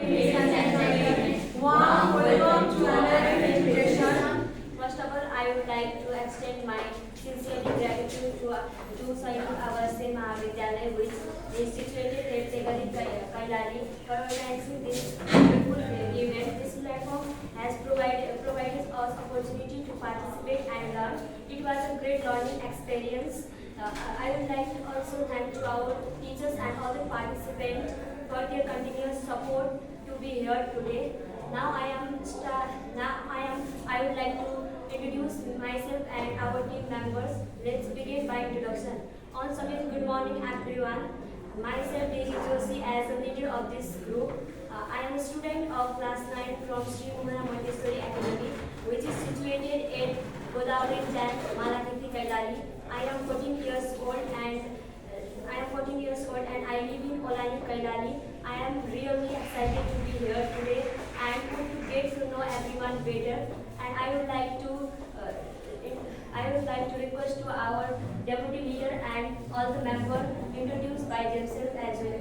Warm welcome to another invitation. First of all, I would like to extend my sincere gratitude to Sayur Avasthi Mahavidyalaya, which is situated at Tegari Kailali, for organizing this beautiful event. This platform has provided us opportunity to participate and learn. It was a great learning experience. I would like to also thank to our teachers and other participants for their continuous support to be here today. I would like to introduce myself and our team members. Let's begin by introduction. Once again, good morning everyone. Myself Devi Joshi as the leader of this group. I am a student of class 9 from Sri Mohana Montessori Academy, which is situated at Godavari Jan, Malakirti, Kailali. I am 14 years old and I live in Olani, Kailali. I am really excited to be here today and to get to know everyone better. And I would like to request to our deputy leader and all the members introduced by themselves as well.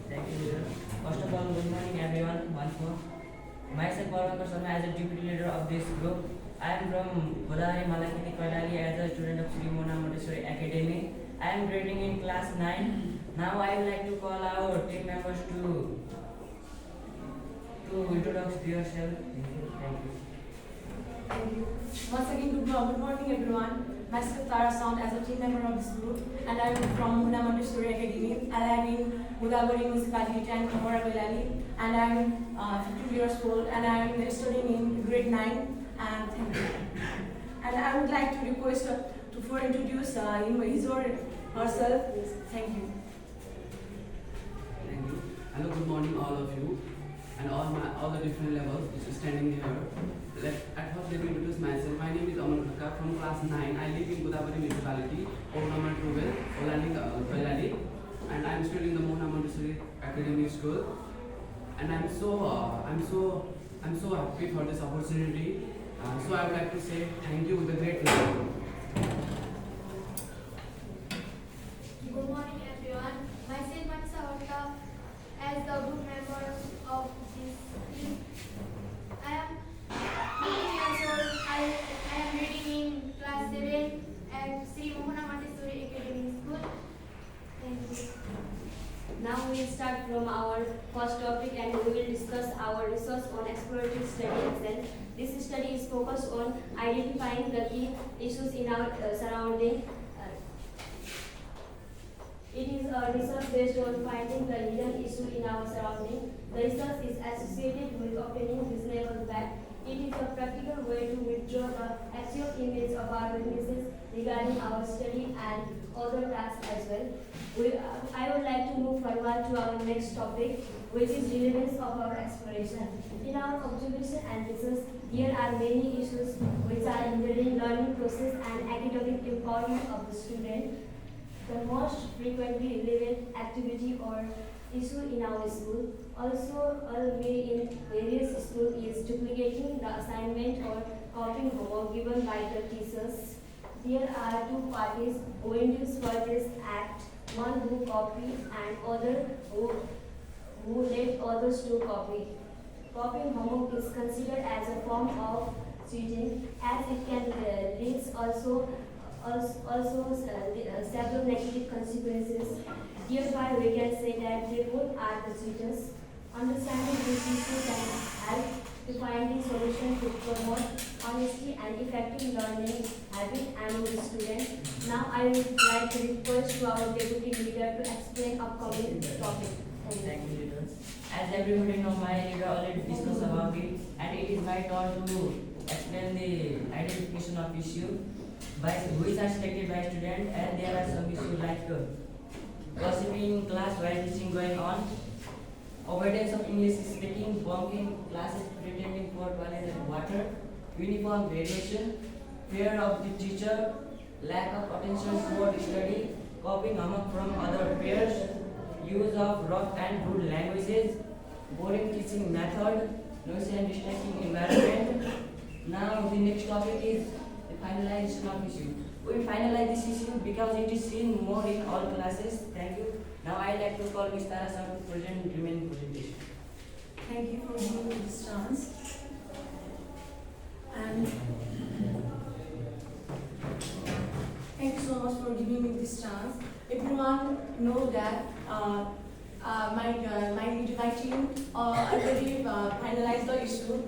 Thank you, leader. First of all, good morning everyone once more. Myself, Barbakar Sharma, as a deputy leader of this group. I am from Godavari Malakirti Kailali as a student of Sri Mohana Montessori Academy. I am grading in class 9. Now I would like to call our team members to introduce yourself. Thank you. Thank you. Once again, good morning everyone. Myself Tara Sound as a team member of this group, and I am from Mohana Montessori Academy, and I am in Godavari Municipality and Kamora Kailali, and I am 15 years old, and I am studying in grade 9. And thank you. And I would like to request to introduce him, his or herself. Thank you. Thank you. Hello, good morning all of you and all the different levels which is standing here. At first let me introduce myself. My name is Aman Khaka from class 9. I live in Godavari Municipality, Ward number 12, Olani, Kailali, and I am studying the Mohana Montessori Academy School. And I'm so happy for this opportunity. So I would like to say thank you with a great love. Good morning everyone. Myself Mansa Horta as the group member of this team. I am 15 years old. I am reading in class 7 at Sri Mohana Montessori Academy School. Thank you. Now we will start from our first topic and we will discuss our research on explorative study itself. This study is focused on identifying the key issues in our surrounding. It is a research based on finding the hidden issue in our surrounding. The research is associated with obtaining reasonable fact. It is a practical way to withdraw the actual image of our witnesses regarding our study and other tasks as well. I would like to move forward to our next topic, which is relevance of our exploration. In our observation and research, there are many issues which are hindering learning process and academic empowerment of the student. The most frequently relevant activity or issue in our school, also may in various schools, is duplicating the assignment or copying homework given by the teachers. There are two parties going for this act, one who copy and other who let others to copy. Copying homework is considered as a form of cheating, as it can lead also several negative consequences. Hereby we can say that they both are the cheaters. Understanding this issue can help to finding solutions to promote honesty and effective learning habit among the students. Now I would like to request to our deputy leader to explain upcoming topic. Thank you, leader. As everybody know, my leader already discussed about it, and it is my turn to explain the identification of issue which are selected by students, and there are some issues like gossiping in class while teaching going on, avoidance of English speaking, bunking classes, pretending for toilet and water, uniform variation, fear of the teacher, lack of attention toward study, copying homework from other peers, use of rough and rude languages, boring teaching method, noisy and distracting environment. Now the next topic is the finalization of issue. We finalize this issue because it is seen more in all classes. Thank you. Now I like to call Ms. Tara Sam to present remaining presentation. thank you for giving me this chance. And thank you so much for giving me this chance. Everyone know that my team already finalized the issue,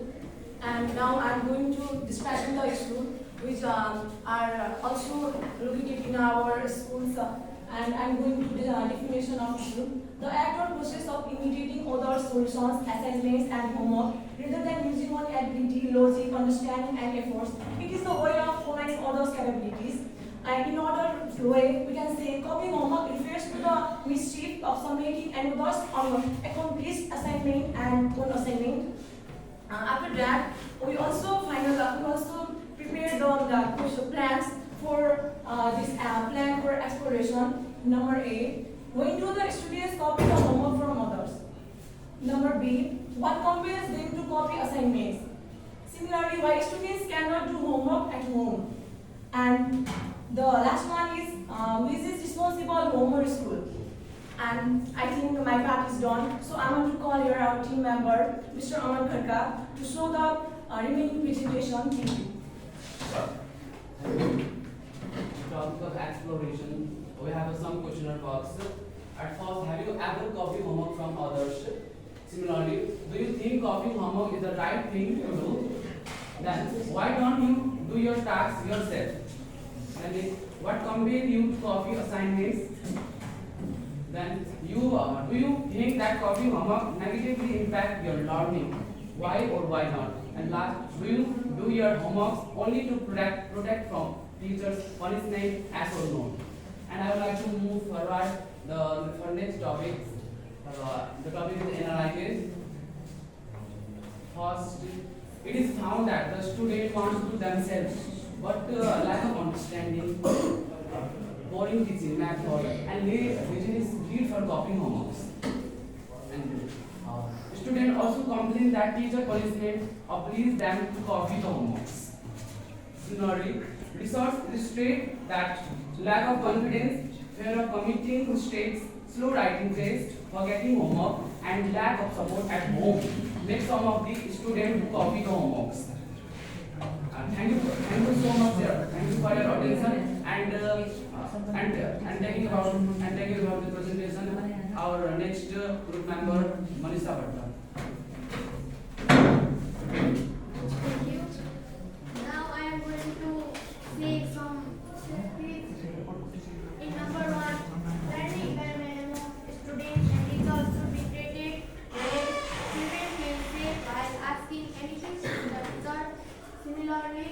and now I'm going to describe the issue, which are also located in our schools, and I'm going to the definition of issue. The act or process of imitating other solutions, assignments, and homework, rather than using one's ability, logic, understanding, and efforts. It is the way of combining others' capabilities. And in other way, we can say copying homework refers to the mischief of submitting and others accomplished assignment and one assignment. After that, we also prepare the question plans for this plan for exploration. Number A, when do the students copy the homework from others? Number B, what compels them to copy assignments? Similarly, why students cannot do homework at home? And the last one is, which is responsible homework school? And I think my part is done. So I want to call here our team member, Mr. Aman Kharka, to show the remaining presentation. Thank you. Topic of exploration. We have some questionnaire box. At first, have you ever copied homework from others? Similarly, do you think copying homework is the right thing to do? Then, why don't you do your tasks yourself? And then, what compels you to copy assignments? Then, do you think that copying homework negatively impact your learning? Why or why not? And last, do you do your homework only to protect from teachers' punishment as or not? And I would like to move forward for next topic. The topic is analysis. First, it is found that the student wants to themselves, but lack of understanding, boring teaching method, and laziness lead for copying homeworks. And students also complain that teacher punishment obliges them to copy the homeworks. Similarly, research illustrates that lack of confidence, fear of committing mistakes, slow writing tests, forgetting homework, and lack of support at home make some of the students copy the homeworks. Thank you so much, sir. Thank you for your attention and taking about the presentation. Our next group member, Manisha Bhatta. Thank you. Now I am going to say some tips. In number one, learning environment, students and teachers should be created where children feel safe while asking anything to the teacher. Similarly,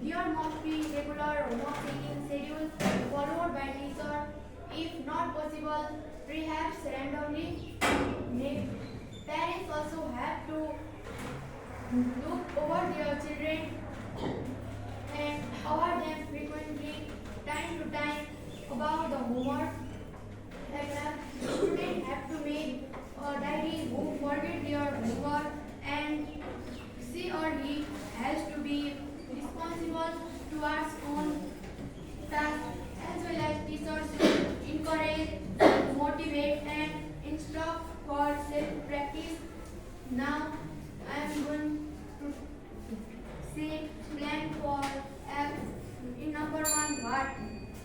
there must be regular homework taking schedule followed by teacher. If not possible, perhaps randomly. Parents also have to look over their children and award them frequently, time to time, about the homework. Students have to make a diary who forget their homework, and she or he has to be responsible towards own tasks, as well as teachers should encourage, motivate, and instruct for self-practice. Now, I am going to say plan for in number one, what?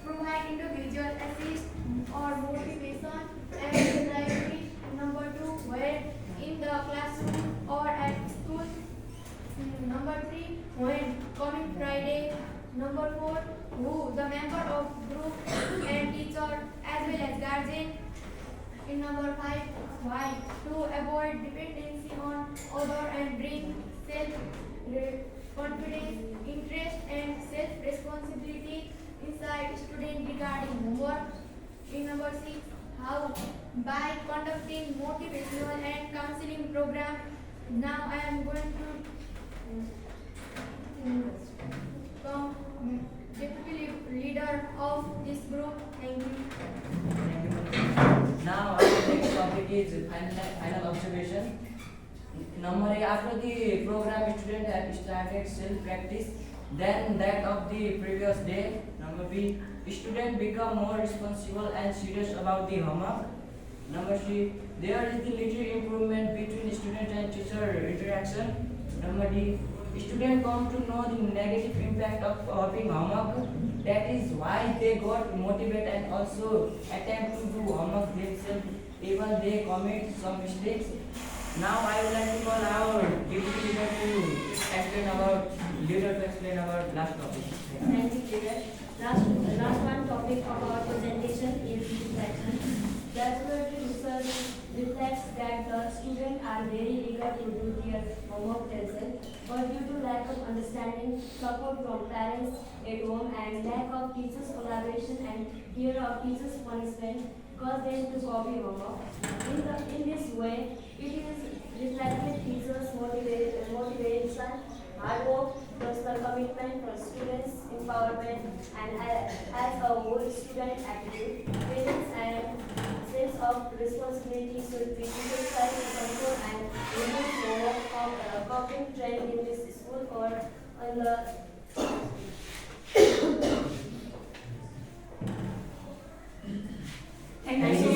Provide individual assist or motivation and library. Number two, where? In the classroom or at school. Number three, when? Coming Friday. Number four, who? The member of group and teacher as well as guardian. In number five, why? To avoid dependency on other and bring self-confidence, interest, and self-responsibility inside student regarding homework. In number six, how? By conducting motivational and counseling program. Now I am going to come deputy leader of this group. Thank you. Now our next topic is final observation. Number A, after the program student have started self-practice than that of the previous day. Number B, student become more responsible and serious about the homework. Number C, there is the little improvement between student and teacher teacher interaction. Number D, students come to know the negative impact of copying homework. That is why they got motivated and also attempt to do homework themselves even they commit some mistakes. Now I would like to call our deputy leader to explain about last topic. Thank you, Peter. Last one topic of our presentation is reflection. The exploratory research reflects that the students are very eager to do their homework themselves, but due to lack of understanding, support from parents at home, and lack of teachers' collaboration and fear of teachers' punishment, cause them to copy homework. In this way, it is reflected teachers' motivation, hard work, personal commitment for students' empowerment, and as a whole student attitude, parents and sense of responsibility should be exercised to control and remove more copying trend in this school or on the Thank you.